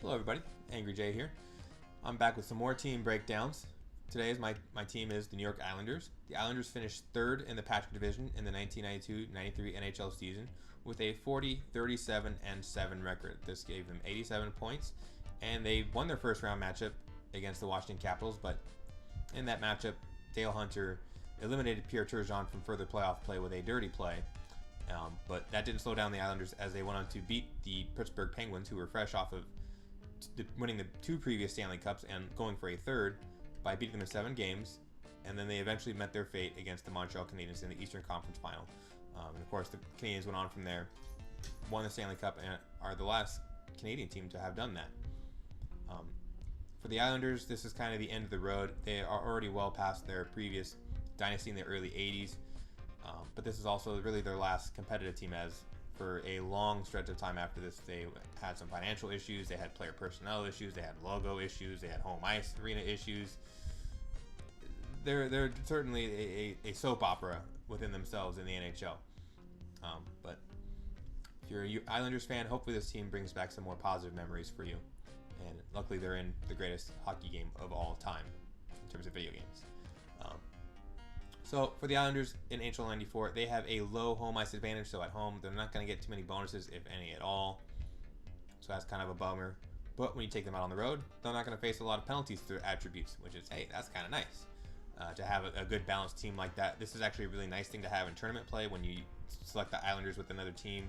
Hello everybody, Angry Jay here. I'm back with some more team breakdowns. Today my team is the New York Islanders. The Islanders finished third in the Patrick Division in the 1992-93 NHL season with a 40-37-7 record. This gave them 87 points, and they won their first round matchup against the Washington Capitals, but in that matchup, Dale Hunter eliminated Pierre Turgeon from further playoff play with a dirty play. But that didn't slow down the Islanders as they went on to beat the Pittsburgh Penguins, who were fresh off of winning the two previous Stanley Cups and going for a third by beating them in 7 games. And then they eventually met their fate against the Montreal Canadiens in the Eastern Conference Final. And of course, the Canadiens went on from there, won the Stanley Cup, and are the last Canadian team to have done that. For the Islanders, this is kind of the end of the road. They are already well past their previous dynasty in the early 80s. But this is also really their last competitive team, as for a long stretch of time after this, they had some financial issues, they had player personnel issues, they had logo issues, they had home ice arena issues. They're certainly a soap opera within themselves in the NHL. But if you're an Islanders fan, hopefully this team brings back some more positive memories for you. And luckily they're in the greatest hockey game of all time in terms of video games. So for the Islanders in NHL 94, they have a low home ice advantage, so at home they're not going to get too many bonuses, if any at all. So that's kind of a bummer. But when you take them out on the road, they're not going to face a lot of penalties through attributes, which is, hey, that's kind of nice. To have a good balanced team like that. This is actually a really nice thing to have in tournament play when you select the Islanders with another team.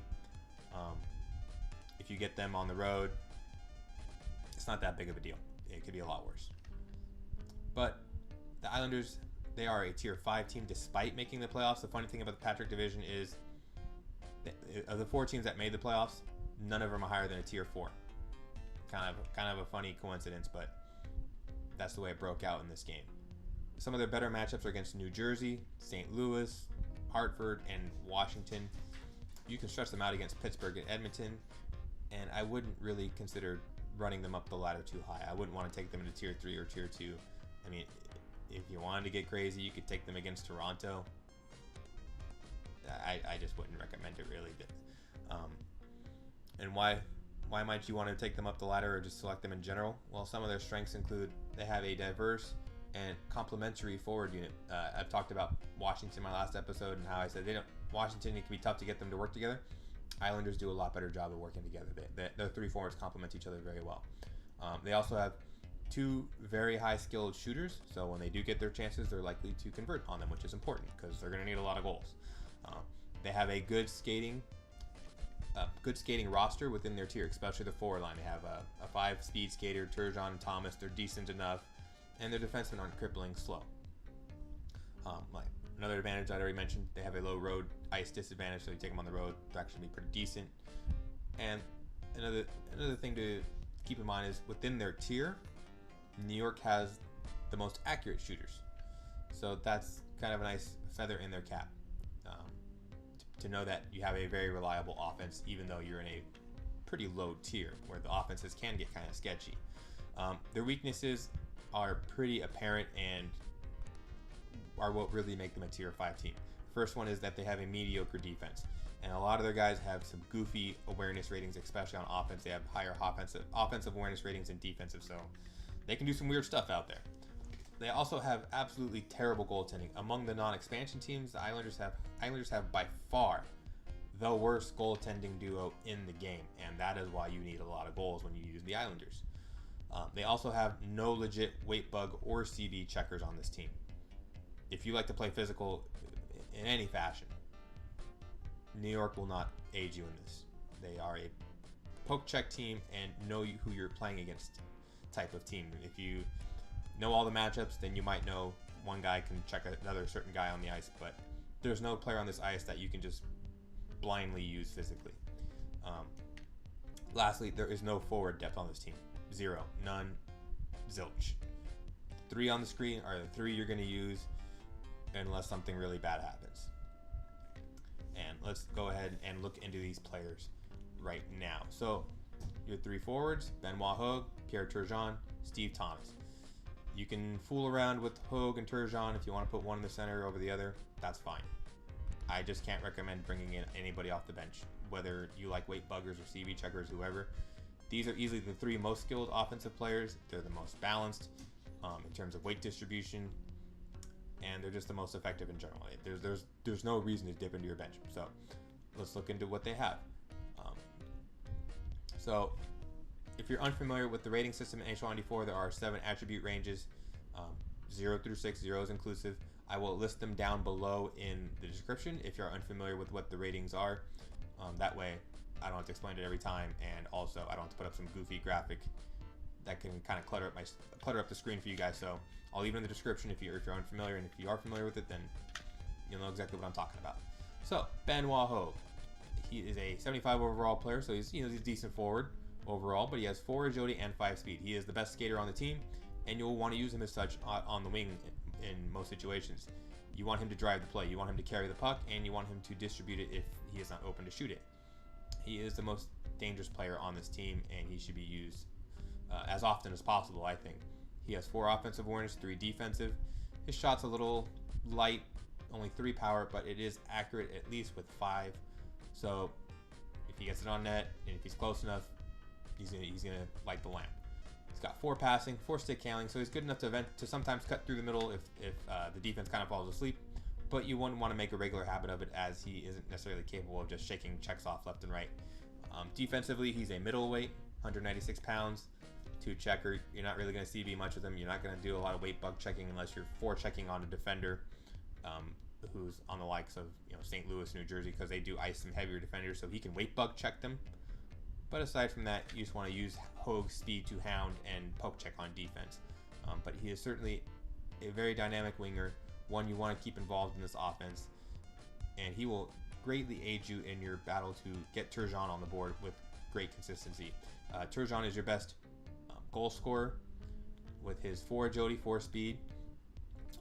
If you get them on the road, it's not that big of a deal. It could be a lot worse. But the Islanders, they are a tier 5 team despite making the playoffs. The funny thing about the Patrick Division is of the 4 teams that made the playoffs, none of them are higher than a tier 4. Kind of a funny coincidence, but that's the way it broke out in this game. Some of their better matchups are against New Jersey, St. Louis, Hartford, and Washington. You can stretch them out against Pittsburgh and Edmonton, and I wouldn't really consider running them up the ladder too high. I wouldn't want to take them into tier 3 or tier 2. I mean, if you wanted to get crazy, you could take them against Toronto. I just wouldn't recommend it really. And why might you want to take them up the ladder or just select them in general? Well, some of their strengths include they have a diverse and complementary forward unit. I've talked about Washington in my last episode and how I said Washington, it can be tough to get them to work together. Islanders do a lot better job of working together. Their 3 forwards complement each other very well. They also have 2 very high skilled shooters, so when they do get their chances, they're likely to convert on them, which is important because they're going to need a lot of goals. They have a good skating roster within their tier, especially the forward line. They have a 5-speed skater, Turgeon and Thomas. They're decent enough, and their defensemen aren't crippling slow. Another advantage I already mentioned, they have a low road ice disadvantage, so you take them on the road, they're actually pretty decent. And another thing to keep in mind is within their tier, New York has the most accurate shooters, so that's kind of a nice feather in their cap, to know that you have a very reliable offense even though you're in a pretty low tier where the offenses can get kind of sketchy. Their weaknesses are pretty apparent and are what really make them a tier 5 team. First one is that they have a mediocre defense, and a lot of their guys have some goofy awareness ratings, especially on offense. They have higher offensive awareness ratings than defensive, so they can do some weird stuff out there. They also have absolutely terrible goaltending. Among the non-expansion teams, the Islanders have by far the worst goaltending duo in the game, and that is why you need a lot of goals when you use the Islanders. They also have no legit weight bug or CB checkers on this team. If you like to play physical in any fashion, New York will not aid you in this. They are a poke check team and know who you're playing against type of team. If you know all the matchups, then you might know one guy can check another certain guy on the ice, but there's no player on this ice that you can just blindly use physically. Lastly, there is no forward depth on this team. 0, none, zilch. 3 on the screen are the 3 you're going to use unless something really bad happens. And let's go ahead and look into these players right now. So your 3 forwards, Benoit, Hogue, Pierre, Turgeon, Steve Thomas. You can fool around with Hogue and Turgeon if you want to put one in the center over the other. That's fine. I just can't recommend bringing in anybody off the bench, whether you like weight buggers or CV checkers, whoever. These are easily the 3 most skilled offensive players. They're the most balanced in terms of weight distribution, and they're just the most effective in general. There's no reason to dip into your bench. So let's look into what they have. So if you're unfamiliar with the rating system in NHL 94, there are 7 attribute ranges, 0 through 6, 0 is inclusive. I will list them down below in the description if you're unfamiliar with what the ratings are. That way I don't have to explain it every time, and also I don't have to put up some goofy graphic that can kind of clutter up the screen for you guys. So I'll leave it in the description if you're unfamiliar, and if you are familiar with it, then you'll know exactly what I'm talking about. So Benoit Hogue, he is a 75 overall player, so he's a decent forward overall, but he has 4 agility and 5 speed. He is the best skater on the team, and you'll want to use him as such on the wing in most situations. You want him to drive the play, you want him to carry the puck, and you want him to distribute it if he is not open to shoot it. He is the most dangerous player on this team, and he should be used as often as possible, I think. He has 4 offensive awareness, 3 defensive. His shot's a little light, only 3 power, but it is accurate at least with 5. So if he gets it on net, and if he's close enough, he's gonna light the lamp. He's got 4 passing, 4 stick handling, so he's good enough to sometimes cut through the middle if the defense kind of falls asleep. But you wouldn't want to make a regular habit of it, as he isn't necessarily capable of just shaking checks off left and right. Defensively, he's a middleweight, 196 pounds, 2 checker. You're not really going to see much of him. You're not going to do a lot of weight bug checking unless you're 4 checking on a defender who's on the likes of St. Louis, New Jersey, because they do ice some heavier defenders, so he can weight bug check them. But aside from that, you just want to use Hogue's speed to hound and poke check on defense. But he is certainly a very dynamic winger, one you want to keep involved in this offense, and he will greatly aid you in your battle to get Turgeon on the board with great consistency. Turgeon is your best goal scorer with his 4 agility, 4 speed,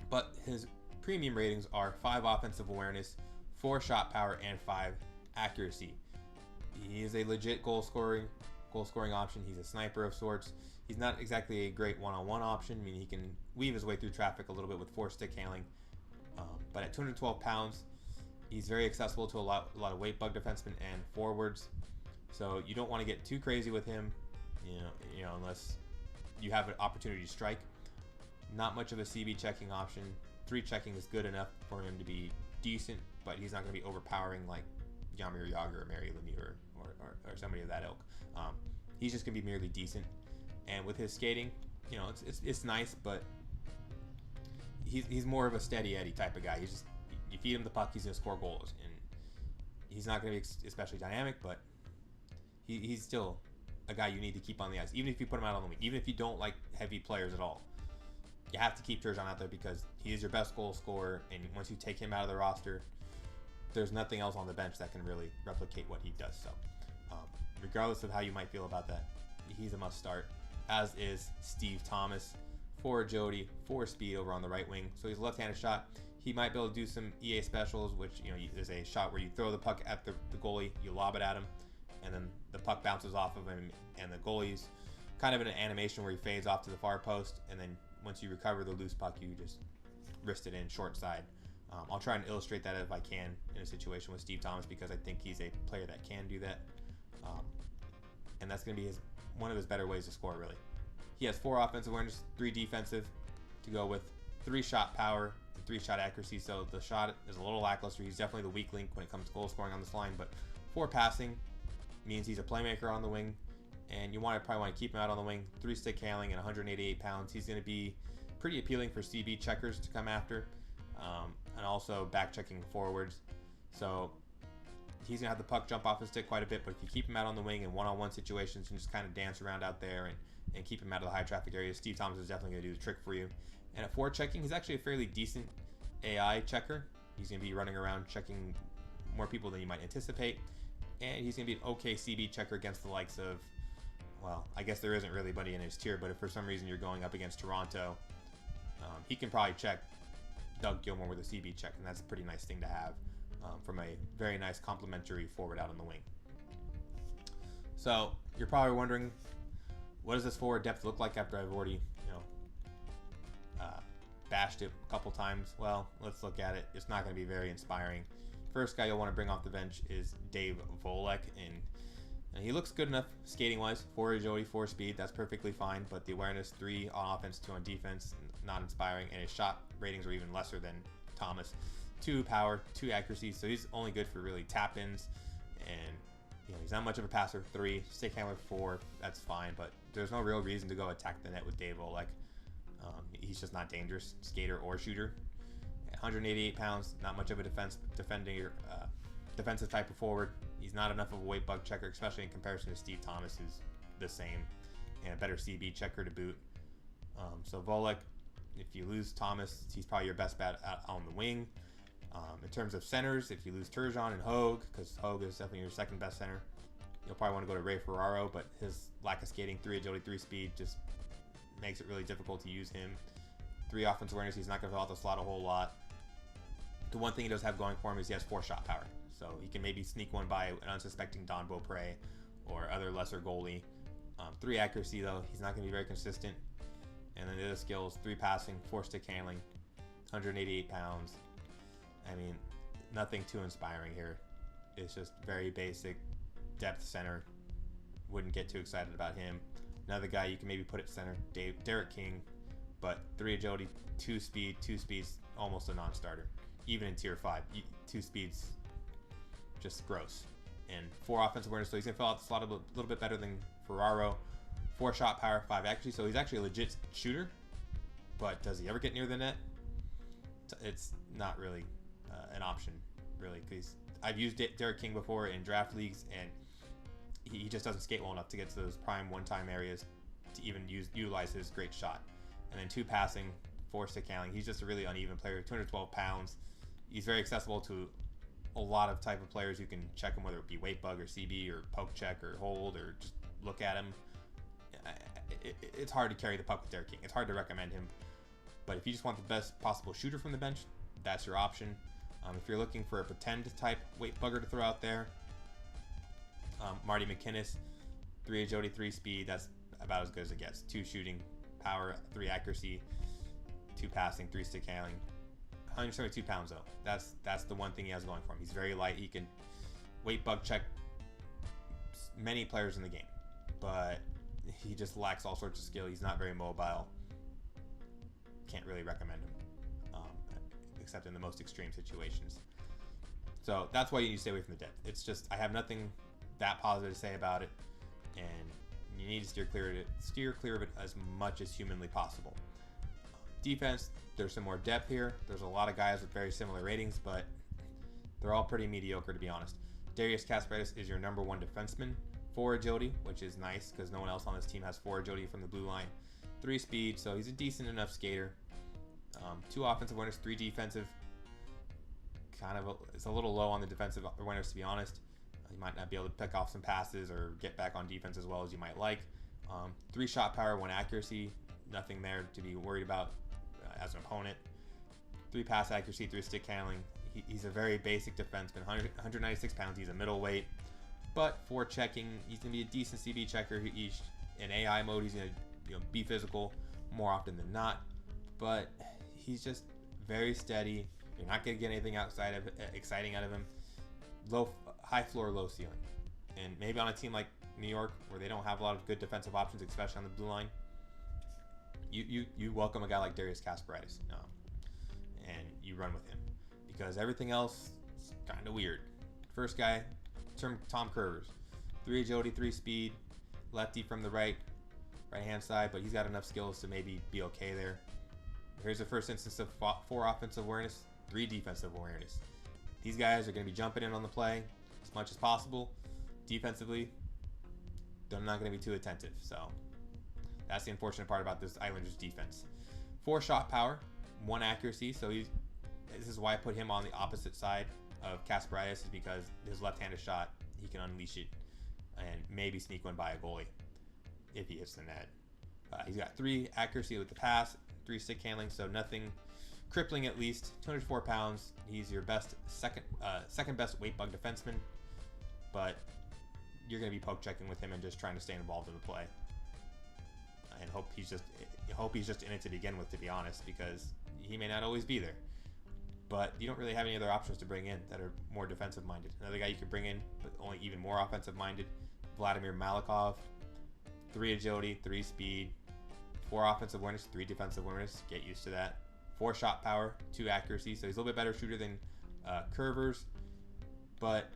but his premium ratings are 5 offensive awareness, 4 shot power, and 5 accuracy. He is a legit goal scoring option. He's a sniper of sorts. He's not exactly a great one-on-one option. I mean, he can weave his way through traffic a little bit with 4 stick handling, but at 212 pounds, he's very accessible to a lot of weight bug defensemen and forwards. So you don't want to get too crazy with him, unless you have an opportunity to strike. Not much of a CB checking option. 3 checking is good enough for him to be decent, but he's not going to be overpowering like Jaromir Jagr or Mary Lemieux or somebody of that ilk. He's just going to be merely decent. And with his skating, it's nice, but he's more of a steady Eddie type of guy. You feed him the puck, he's going to score goals, and he's not going to be especially dynamic, but he's still a guy you need to keep on the ice, even if you put him out on the wing, even if you don't like heavy players at all. You have to keep Turgeon out there because he is your best goal scorer, and once you take him out of the roster, there's nothing else on the bench that can really replicate what he does. So regardless of how you might feel about that, he's a must start, as is Steve Thomas. 4 agility, 4 speed over on the right wing. So he's a left-handed shot. He might be able to do some EA specials, which is a shot where you throw the puck at the goalie, you lob it at him, and then the puck bounces off of him, and the goalie's kind of in an animation where he fades off to the far post, and then once you recover the loose puck, you just wrist it in short side. I'll try and illustrate that if I can in a situation with Steve Thomas, because I think he's a player that can do that. And that's going to be one of his better ways to score, really. He has 4 offensive awareness, 3 defensive to go with, 3 shot power, and 3 shot accuracy. So the shot is a little lackluster. He's definitely the weak link when it comes to goal scoring on this line, but 4 passing means he's a playmaker on the wing, and you probably want to keep him out on the wing. 3 stick handling and 188 pounds. He's going to be pretty appealing for CB checkers to come after, and also back checking forwards. So he's going to have the puck jump off his stick quite a bit, but if you keep him out on the wing in one-on-one situations and just kind of dance around out there and keep him out of the high traffic areas, Steve Thomas is definitely going to do the trick for you. And at forward checking, he's actually a fairly decent AI checker. He's going to be running around checking more people than you might anticipate, and he's going to be an okay CB checker against the likes of, well, I guess there isn't really anybody in his tier, but if for some reason you're going up against Toronto, he can probably check Doug Gilmour with a CB check, and that's a pretty nice thing to have from a very nice complementary forward out on the wing. So you're probably wondering, what does this forward depth look like after I've already bashed it a couple times? Well, let's look at it. It's not going to be very inspiring. First guy you'll want to bring off the bench is Dave Volek, and And he looks good enough skating wise. 4 agility, 4 speed, that's perfectly fine. But the awareness, 3 on offense, 2 on defense, not inspiring. And his shot ratings are even lesser than Thomas. 2 power, 2 accuracy. So he's only good for really tap ins. And he's not much of a passer. 3 stick handler, 4. That's fine. But there's no real reason to go attack the net with Dave Volek. He's just not dangerous, skater or shooter. 188 pounds, not much of a defensive type of forward. He's not enough of a weight bug checker, especially in comparison to Steve Thomas, who's the same, and a better CB checker to boot. So Volek, if you lose Thomas, he's probably your best bet on the wing. In terms of centers, if you lose Turgeon and Hogue, because Hogue is definitely your second best center, you'll probably want to go to Ray Ferraro, but his lack of skating, 3 agility, 3 speed, just makes it really difficult to use him. 3 offensive awareness, he's not going to fill out the slot a whole lot. The one thing he does have going for him is he has 4 shot power. So he can maybe sneak one by an unsuspecting Don Beaupre or other lesser goalie. 3 accuracy, though. He's not going to be very consistent. And then the other skills, 3 passing, 4 stick handling, 188 pounds. I mean, nothing too inspiring here. It's just very basic depth center. Wouldn't get too excited about him. Another guy you can maybe put at center, Derek King. But 3 agility, 2 speed, 2 speeds, almost a non-starter. Even in tier 5, 2 speeds, just gross. And 4 offensive awareness, so he's going to fill out the slot a little bit better than Ferraro. 4 shot power, 5 accuracy, so he's actually a legit shooter. But does he ever get near the net? It's not really an option, really, because I've used Derek King before in draft leagues, and he just doesn't skate well enough to get to those prime one-time areas to even utilize his great shot. And then 2 passing, 4 stick handling. He's just a really uneven player. 212 pounds. He's very accessible to a lot of type of players who can check him, whether it be weight bug or CB or poke check or hold or just look at him. It's hard to carry the puck with Derek King. It's hard to recommend him. But if you just want the best possible shooter from the bench, that's your option. If you're looking for a pretend type weight bugger to throw out there, Marty McInnes, 3 agility, 3 speed. That's about as good as it gets. 2 shooting power, 3 accuracy, 2 passing, 3 stick handling. 172 pounds though. That's the one thing he has going for him. He's very light. He can weight bug check many players in the game, but he just lacks all sorts of skill. He's not very mobile. Can't really recommend him, except in the most extreme situations. So that's why you need to stay away from the depth. It's just, I have nothing that positive to say about it, and you need to steer clear of it as much as humanly possible. Defense, there's some more depth here. There's a lot of guys with very similar ratings, but they're all pretty mediocre, to be honest. Darius Kasparidis is your number 1 defenseman. 4 agility, which is nice because no one else on this team has 4 agility from the blue line. 3 speed, so he's a decent enough skater. 2 offensive awareness, 3 defensive. It's a little low on the defensive awareness, to be honest. You might not be able to pick off some passes or get back on defense as well as you might like. 3 shot power, 1 accuracy. Nothing there to be worried about as an opponent. 3 pass accuracy, 3 stick handling. He's a very basic defenseman. 196 pounds. He's a middleweight. But for checking, he's going to be a decent CB checker. In AI mode, he's going to be physical more often than not. But he's just very steady. You're not going to get anything exciting out of him. High floor, low ceiling. And maybe on a team like New York, where they don't have a lot of good defensive options, especially on the blue line, you welcome a guy like Darius Kasparidis, and you run with him, because everything else is kind of weird. First guy, Tom Curvers, 3 agility, 3 speed, lefty from the right hand side, but he's got enough skills to maybe be okay there. Here's the first instance of 4 offensive awareness, 3 defensive awareness. These guys are going to be jumping in on the play as much as possible. Defensively, they're not going to be too attentive. So that's the unfortunate part about this Islanders defense. 4 shot power, 1 accuracy. So this is why I put him on the opposite side of Kasparidis, is because his left-handed shot, he can unleash it and maybe sneak one by a goalie if he hits the net. He's got 3 accuracy with the pass, 3 stick handling, so nothing crippling at least. 204 pounds. He's your second best weight bug defenseman, but you're going to be poke checking with him and just trying to stay involved in the play. And hope he's just in it to begin with, to be honest, because he may not always be there. But you don't really have any other options to bring in that are more defensive minded. Another guy you could bring in, but only even more offensive minded, Vladimir Malikov. 3 agility, 3 speed, 4 offensive awareness, 3 defensive awareness. Get used to that. 4 shot power, 2 accuracy. So he's a little bit better shooter than Curvers. But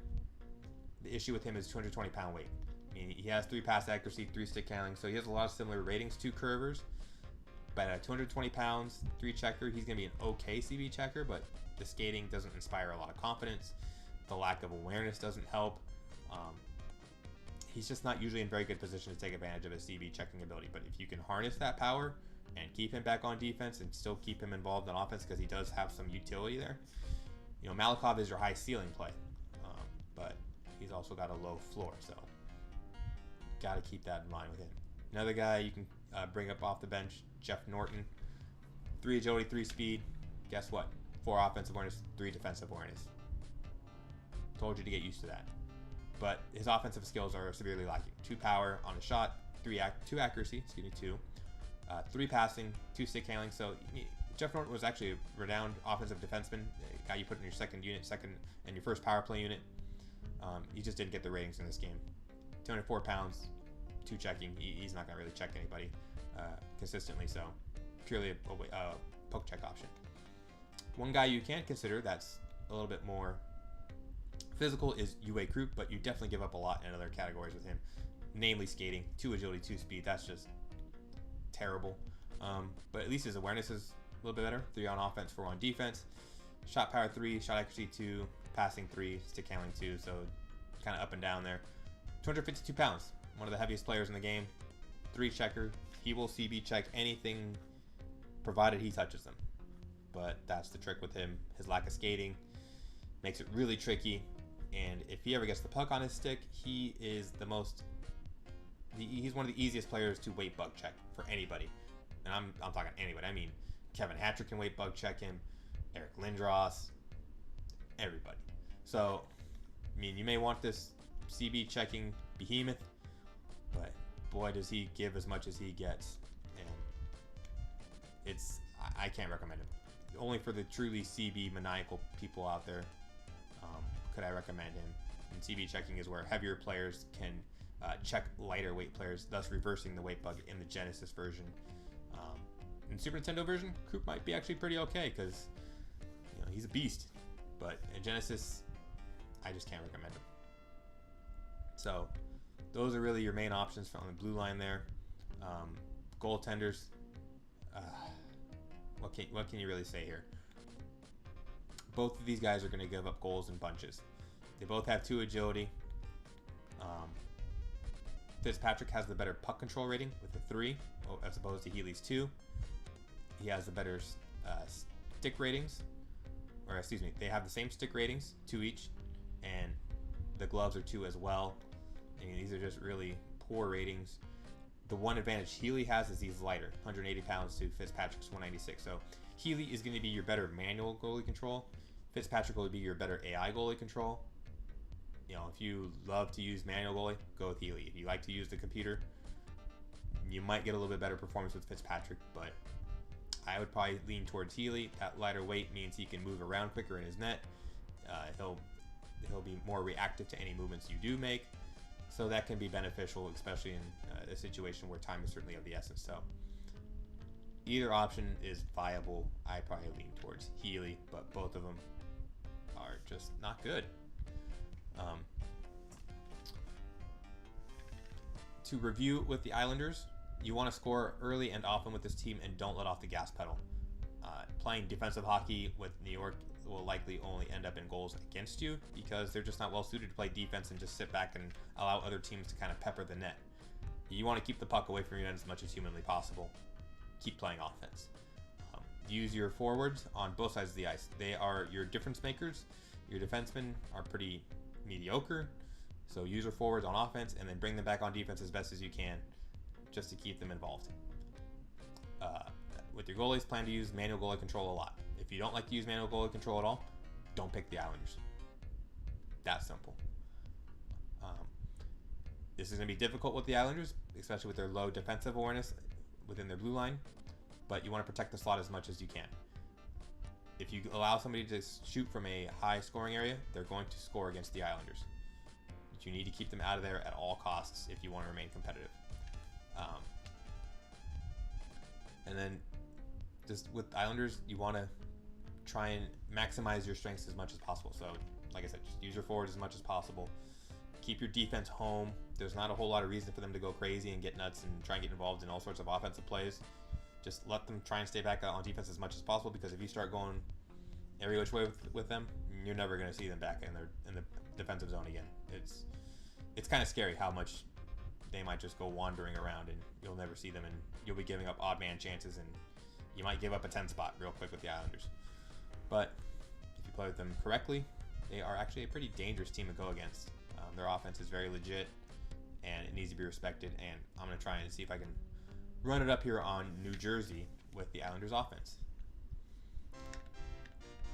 the issue with him is 220-pound weight. I mean, he has 3 pass accuracy, 3 stick handling. So he has a lot of similar ratings to Curvers. But at 220 pounds, 3 checker, he's going to be an okay CB checker. But the skating doesn't inspire a lot of confidence. The lack of awareness doesn't help. He's just not usually in very good position to take advantage of his CB checking ability. But if you can harness that power and keep him back on defense and still keep him involved in offense, because he does have some utility there. You know, Malikov is your high ceiling play, but he's also got a low floor, so got to keep that in mind with him. Another guy you can bring up off the bench, Jeff Norton. 3 agility, 3 speed. Guess what? 4 offensive awareness, 3 defensive awareness. Told you to get used to that. But his offensive skills are severely lacking. 2 power on a shot, 2 accuracy, 3 passing, 2 stick handling. So Jeff Norton was actually a renowned offensive defenseman, a guy you put in your second and your first power play unit. He just didn't get the ratings in this game. 204 pounds, 2 checking. He's not going to really check anybody consistently, so purely a poke check option. One guy you can consider that's a little bit more physical is Uwe Krupp, but you definitely give up a lot in other categories with him, namely skating. 2 agility, 2 speed. That's just terrible. But at least his awareness is a little bit better. 3 on offense, 4 on defense. Shot power 3, shot accuracy 2, passing 3, stick handling 2. So kind of up and down there. 252 pounds. One of the heaviest players in the game. 3 checker. He will CB check anything provided he touches them. But that's the trick with him. His lack of skating makes it really tricky. And if he ever gets the puck on his stick, he is he's one of the easiest players to weight bug check for anybody. And I'm talking anybody. I mean, Kevin Hatcher can weight bug check him, Eric Lindros, everybody. So, I mean, you may want this CB checking behemoth, but boy, does he give as much as he gets. And I can't recommend him. Only for the truly CB maniacal people out there could I recommend him. And CB checking is where heavier players can check lighter weight players, thus reversing the weight bug in the Genesis version. In Super Nintendo version, Krupp might be actually pretty okay because he's a beast. But in Genesis, I just can't recommend him. So those are really your main options on the blue line there. Goaltenders. What can you really say here? Both of these guys are going to give up goals in bunches. They both have 2 agility. Fitzpatrick has the better puck control rating with a 3 as opposed to Healy's 2. He has the better stick ratings. Or excuse me, they have the same stick ratings, 2 each. And the gloves are 2 as well. I mean, these are just really poor ratings. The one advantage Healy has is he's lighter, 180 pounds to Fitzpatrick's 196. So Healy is going to be your better manual goalie control. Fitzpatrick will be your better AI goalie control. If you love to use manual goalie, go with Healy. If you like to use the computer, you might get a little bit better performance with Fitzpatrick, but I would probably lean towards Healy. That lighter weight means he can move around quicker in his net. He'll be more reactive to any movements you do make. So that can be beneficial, especially in a situation where time is certainly of the essence. So either option is viable. I probably lean towards Healy, but both of them are just not good. To review with the Islanders, you want to score early and often with this team and don't let off the gas pedal. Playing defensive hockey with New York will likely only end up in goals against you because they're just not well suited to play defense and just sit back and allow other teams to kind of pepper the net. You want to keep the puck away from your net as much as humanly possible. Keep playing offense. Use your forwards on both sides of the ice. They are your difference makers. Your defensemen are pretty mediocre, so use your forwards on offense and then bring them back on defense as best as you can just to keep them involved. With your goalies, plan to use manual goalie control a lot. If you don't like to use manual goalie control at all, don't pick the Islanders. That simple. This is going to be difficult with the Islanders, especially with their low defensive awareness within their blue line, but you want to protect the slot as much as you can. If you allow somebody to shoot from a high scoring area, they're going to score against the Islanders. You need to keep them out of there at all costs if you want to remain competitive. And then just with Islanders, you want to try and maximize your strengths as much as possible. So, like I said, just use your forwards as much as possible. Keep your defense home. There's not a whole lot of reason for them to go crazy and get nuts and try and get involved in all sorts of offensive plays. Just let them try and stay back out on defense as much as possible, because if you start going every which way with them, you're never going to see them back in the defensive zone again. It's kind of scary how much they might just go wandering around and you'll never see them, and you'll be giving up odd man chances, and you might give up a 10 spot real quick with the Islanders. But if you play with them correctly, they are actually a pretty dangerous team to go against. Their offense is very legit, and it needs to be respected, and I'm going to try and see if I can run it up here on New Jersey with the Islanders offense.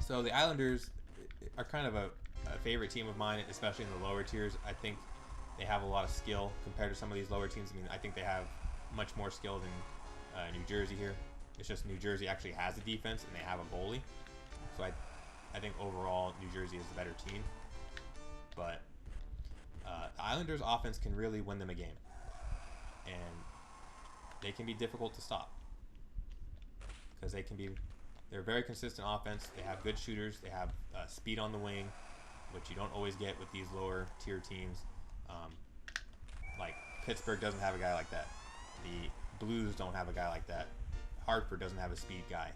So the Islanders are kind of a favorite team of mine, especially in the lower tiers. I think they have a lot of skill compared to some of these lower teams. I mean, I think they have much more skill than New Jersey here. It's just New Jersey actually has a defense and they have a goalie. So I think overall New Jersey is the better team. But the Islanders offense can really win them a game. And they can be difficult to stop. Because they're very consistent offense. They have good shooters. They have speed on the wing, which you don't always get with these lower tier teams. Like Pittsburgh doesn't have a guy like that. The Blues don't have a guy like that. Hartford doesn't have a speed guy.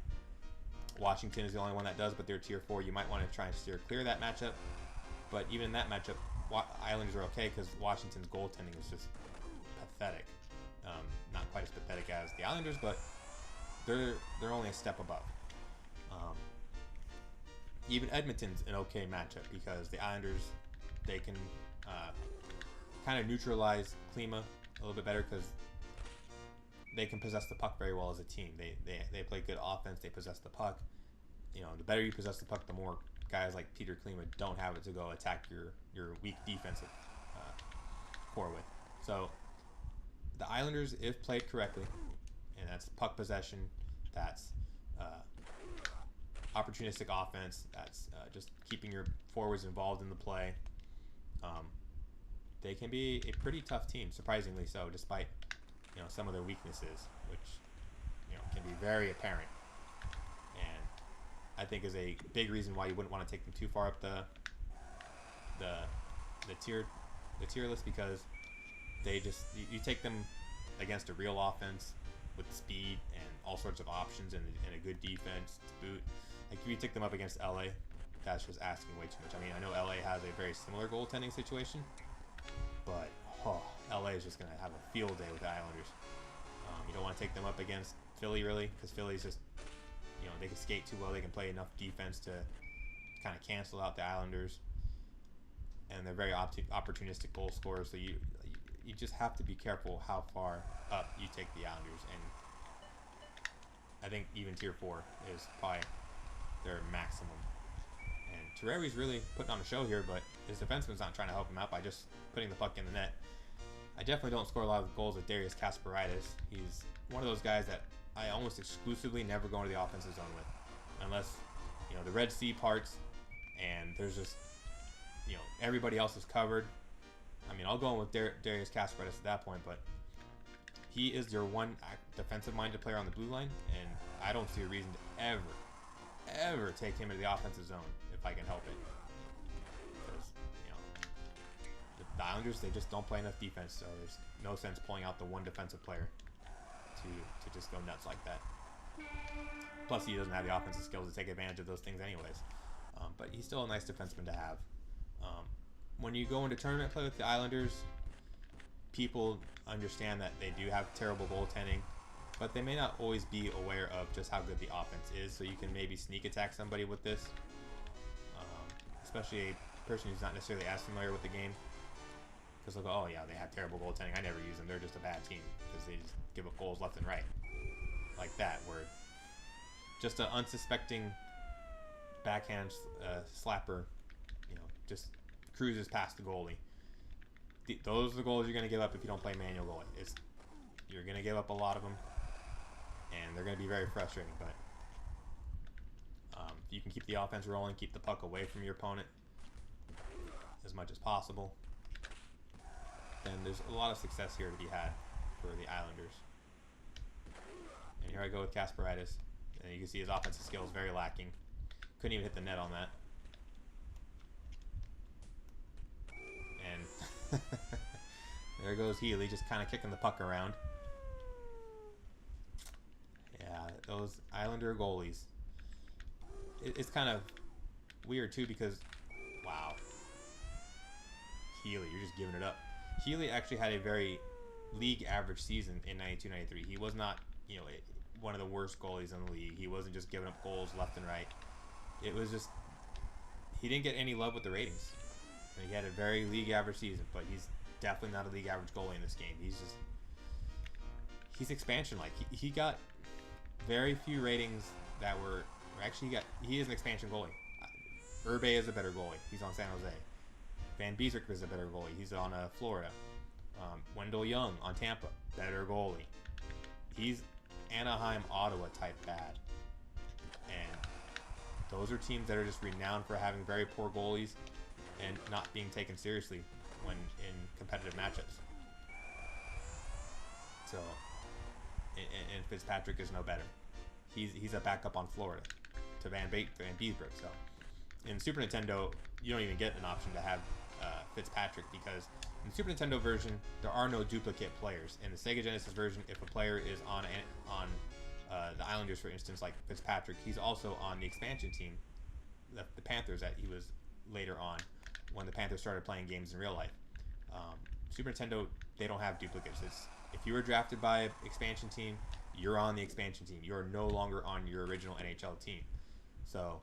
Washington is the only one that does, but they're tier 4. You might want to try and steer clear of that matchup. But even in that matchup, Islanders are okay because Washington's goaltending is just pathetic. Not quite as pathetic as the Islanders, but they're only a step above. Even Edmonton's an okay matchup because the Islanders, they can kind of neutralize Klima a little bit better because they can possess the puck very well as a team. They play good offense. They possess the puck. You know, the better you possess the puck, the more guys like Peter Klima don't have it to go attack your weak defensive core with. So the Islanders, if played correctly, and that's puck possession, that's opportunistic offense, that's just keeping your forwards involved in the play, they can be a pretty tough team, surprisingly so, despite some of their weaknesses, which can be very apparent, and I think is a big reason why you wouldn't want to take them too far up the tier list, because you take them against a real offense with speed and all sorts of options and a good defense to boot. Like if you take them up against LA, that's just asking way too much. I mean, I know LA has a very similar goaltending situation, but LA is just going to have a field day with the Islanders. You don't want to take them up against Philly, really, because Philly's just, they can skate too well. They can play enough defense to kind of cancel out the Islanders. And they're very opportunistic goal scorers, so you just have to be careful how far up you take the Islanders. And I think even tier 4 is probably their maximum. And Terreri's really putting on a show here, but his defenseman's not trying to help him out by just putting the puck in the net. I definitely don't score a lot of goals with Darius Kasparaitis. He's one of those guys that I almost exclusively never go into the offensive zone with, unless the Red Sea parts and there's just everybody else is covered. I mean, I'll go in with Darius Kasparaitis at that point, but he is your one defensive-minded player on the blue line, and I don't see a reason to ever take him into the offensive zone if I can help it. Because the Islanders, they just don't play enough defense, so there's no sense pulling out the one defensive player to just go nuts like that. Plus, he doesn't have the offensive skills to take advantage of those things anyways. But he's still a nice defenseman to have. When you go into tournament play with the Islanders, people understand that they do have terrible goaltending, but they may not always be aware of just how good the offense is, so you can maybe sneak attack somebody with this, especially a person who's not necessarily as familiar with the game, because they'll go, oh yeah, they have terrible goaltending, I never use them, they're just a bad team, because they just give up goals left and right, like that, where just an unsuspecting backhand slapper, just cruises past the goalie. Those are the goals you're going to give up if you don't play manual goalie. You're going to give up a lot of them, and they're going to be very frustrating. But if you can keep the offense rolling, keep the puck away from your opponent as much as possible, then there's a lot of success here to be had for the Islanders. And here I go with Kasperitis. And you can see his offensive skills very lacking. Couldn't even hit the net on that. And there goes Healy, just kind of kicking the puck around. Yeah, those Islander goalies. It's kind of weird too because, wow. Healy, you're just giving it up. Healy actually had a very league average season in 92-93. He was not, you know, one of the worst goalies in the league. He wasn't just giving up goals left and right. It was just, he didn't get any love with the ratings. And he had a very league average season, but he's definitely not a league average goalie in this game. He's expansion-like. He got very few ratings that were, actually he is an expansion goalie. Urbe is a better goalie. He's on San Jose. Van Beeswick is a better goalie. He's on Florida. Wendell Young on Tampa, better goalie. He's Anaheim, Ottawa type bad. And those are teams that are just renowned for having very poor goalies and not being taken seriously when in competitive matchups. So, and Fitzpatrick is no better. He's a backup on Florida to Van Beesbrook. So, in Super Nintendo, you don't even get an option to have Fitzpatrick because in the Super Nintendo version, there are no duplicate players. In the Sega Genesis version, if a player is on the Islanders, for instance, like Fitzpatrick, he's also on the expansion team, the Panthers, that he was later on when the Panthers started playing games in real life. Super Nintendo, they don't have duplicates. If you were drafted by an expansion team, you're on the expansion team. You are no longer on your original NHL team. So,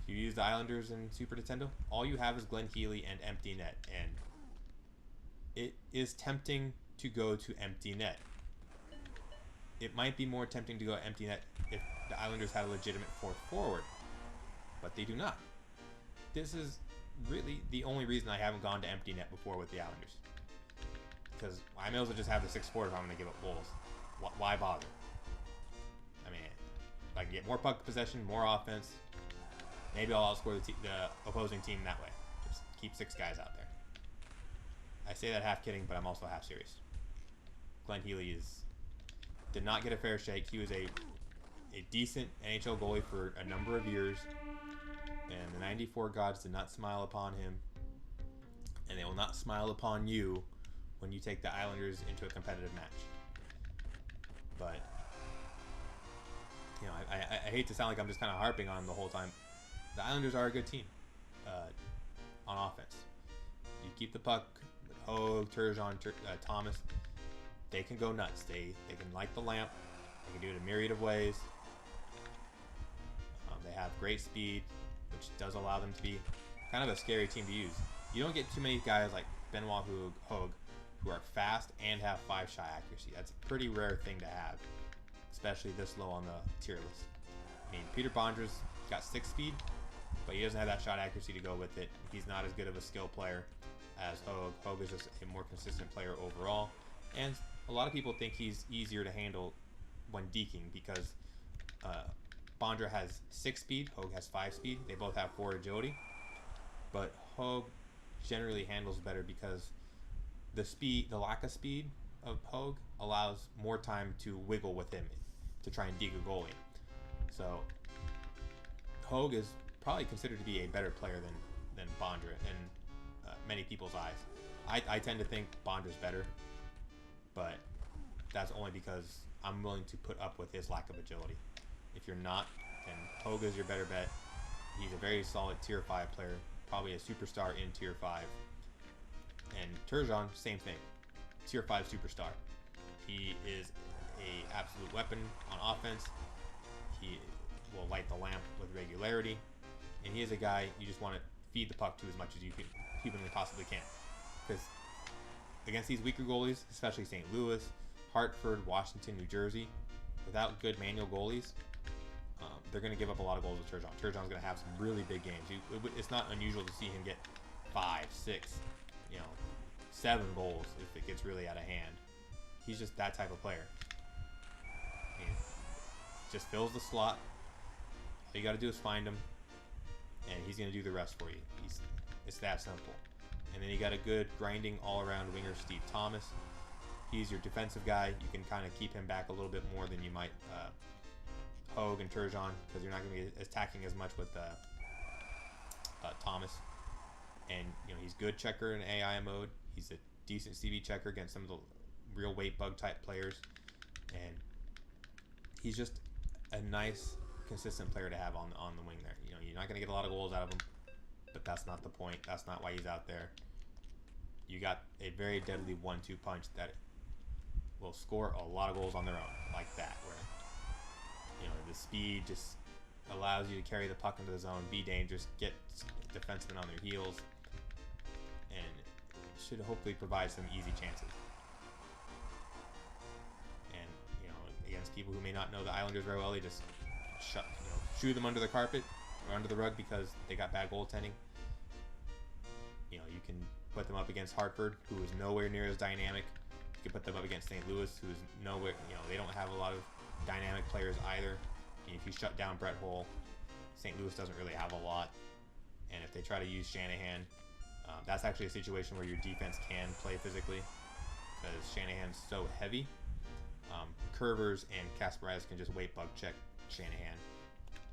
if you use the Islanders in Super Nintendo, all you have is Glenn Healy and empty net. And it is tempting to go to empty net. It might be more tempting to go empty net if the Islanders had a legitimate fourth forward. But they do not. This is really the only reason I haven't gone to empty net before with the Islanders. Because I may as well just have the 6 forward if I'm going to give up goals. Why bother? I mean, if I can get more puck possession, more offense, maybe I'll outscore the opposing team that way. Just keep 6 guys out there. I say that half kidding, but I'm also half serious. Glenn Healy did not get a fair shake. He was a decent NHL goalie for a number of years, and the 94 gods did not smile upon him, and they will not smile upon you when you take the Islanders into a competitive match. But, you know, I hate to sound like I'm just kind of harping on them the whole time. The Islanders are a good team on offense. You keep the puck with Hogue, Turgeon, Thomas. They can go nuts. They can light the lamp. They can do it a myriad of ways. They have great speed, which does allow them to be kind of a scary team to use. You don't get too many guys like Benoit, Hogue, who are fast and have 5-shot accuracy. That's a pretty rare thing to have, especially this low on the tier list. I mean, Peter Bondra's got 6 speed, but he doesn't have that shot accuracy to go with it. He's not as good of a skill player as Hogue. Hogue is just a more consistent player overall, and a lot of people think he's easier to handle when deking because Bondra has 6 speed, Hogue has 5 speed. They both have 4 agility, but Hogue generally handles better because the lack of speed of Hogue allows more time to wiggle with him to try and deke a goalie. So Hogue is probably considered to be a better player than Bondra in many people's eyes. I tend to think Bondra's better, but that's only because I'm willing to put up with his lack of agility. If you're not, then Hogue is your better bet. He's a very solid tier 5 player, probably a superstar in tier 5. And Turgeon, same thing, tier 5 superstar. He is a absolute weapon on offense. He will light the lamp with regularity, and he is a guy you just want to feed the puck to as much as you humanly possibly can. Because against these weaker goalies, especially St. Louis, Hartford, Washington, New Jersey, without good manual goalies, they're going to give up a lot of goals with Turgeon. Turgeon's going to have some really big games. It's not unusual to see him get 5, 6, 7 goals if it gets really out of hand. He's just that type of player. He just fills the slot. All you got to do is find him, and he's going to do the rest for you. It's that simple. And then you got a good grinding all-around winger, Steve Thomas. He's your defensive guy. You can kind of keep him back a little bit more than you might Hogue and Turgeon, because you're not going to be attacking as much with Thomas. And he's good checker in AI mode. He's a decent CV checker against some of the real weight bug type players, and he's just a nice, consistent player to have on the wing there. You're not going to get a lot of goals out of him, but that's not the point. That's not why he's out there. You got a very deadly 1-2 punch that will score a lot of goals on their own, like that, where the speed just allows you to carry the puck into the zone, be dangerous, get defensemen on their heels, and should hopefully provide some easy chances. And against people who may not know the Islanders very well, they just shoo them under the carpet or under the rug because they got bad goaltending. You can put them up against Hartford, who is nowhere near as dynamic. You can put them up against St. Louis, who's nowhere. They don't have a lot of dynamic players either. If you shut down Brett Hull, St. Louis doesn't really have a lot. And if they try to use Shanahan, that's actually a situation where your defense can play physically, because Shanahan's so heavy. Curvers and Kasparidis can just weight bug check Shanahan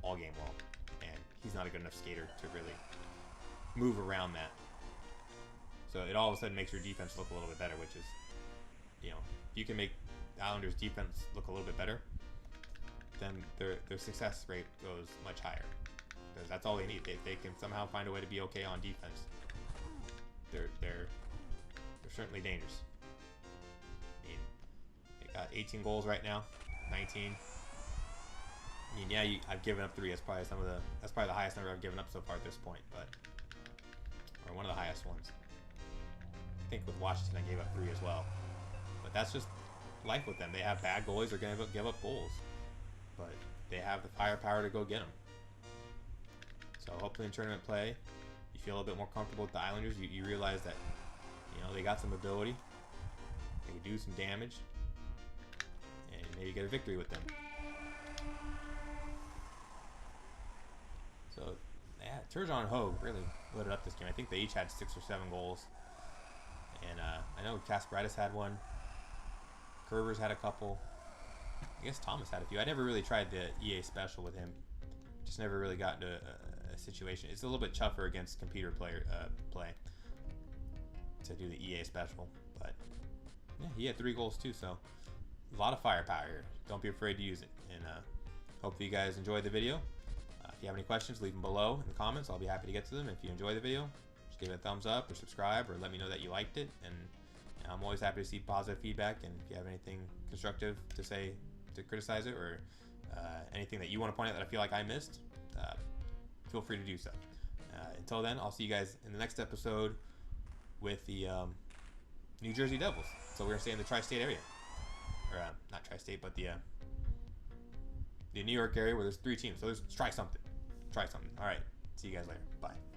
all game long, and he's not a good enough skater to really move around that. So it all of a sudden makes your defense look a little bit better, which is, if you can make the Islanders' defense look a little bit better, then their success rate goes much higher, because that's all they need. If they can somehow find a way to be okay on defense, they're certainly dangerous. I mean, they got 18 goals right now, 19. I mean, yeah, I've given up 3. That's probably the highest number I've given up so far at this point, or one of the highest ones. I think with Washington I gave up 3 as well, but that's just life with them. They have bad goalies. They're going to give up goals, but they have the firepower to go get them. So hopefully in tournament play, you feel a bit more comfortable with the Islanders. You realize that they got some ability, they can do some damage, and maybe get a victory with them. So yeah, Turgeon and Hogue really lit it up this game. I think they each had 6 or 7 goals, and I know Kasparidis had one. Curvers had a couple. I guess Thomas had a few. I never really tried the EA special with him. Just never really got into a situation. It's a little bit tougher against computer play to do the EA special. But yeah, he had 3 goals too, so a lot of firepower here. Don't be afraid to use it. And hopefully you guys enjoyed the video. If you have any questions, leave them below in the comments. I'll be happy to get to them. If you enjoy the video, just give it a thumbs up or subscribe, or let me know that you liked it. And I'm always happy to see positive feedback, and if you have anything constructive to say, to criticize it, or anything that you want to point out that I feel like I missed, feel free to do so. Until then, I'll see you guys in the next episode with the New Jersey Devils. So we're going to stay in the tri-state area. Or not tri-state, but the New York area, where there's 3 teams. So try something. Try something. All right. See you guys later. Bye.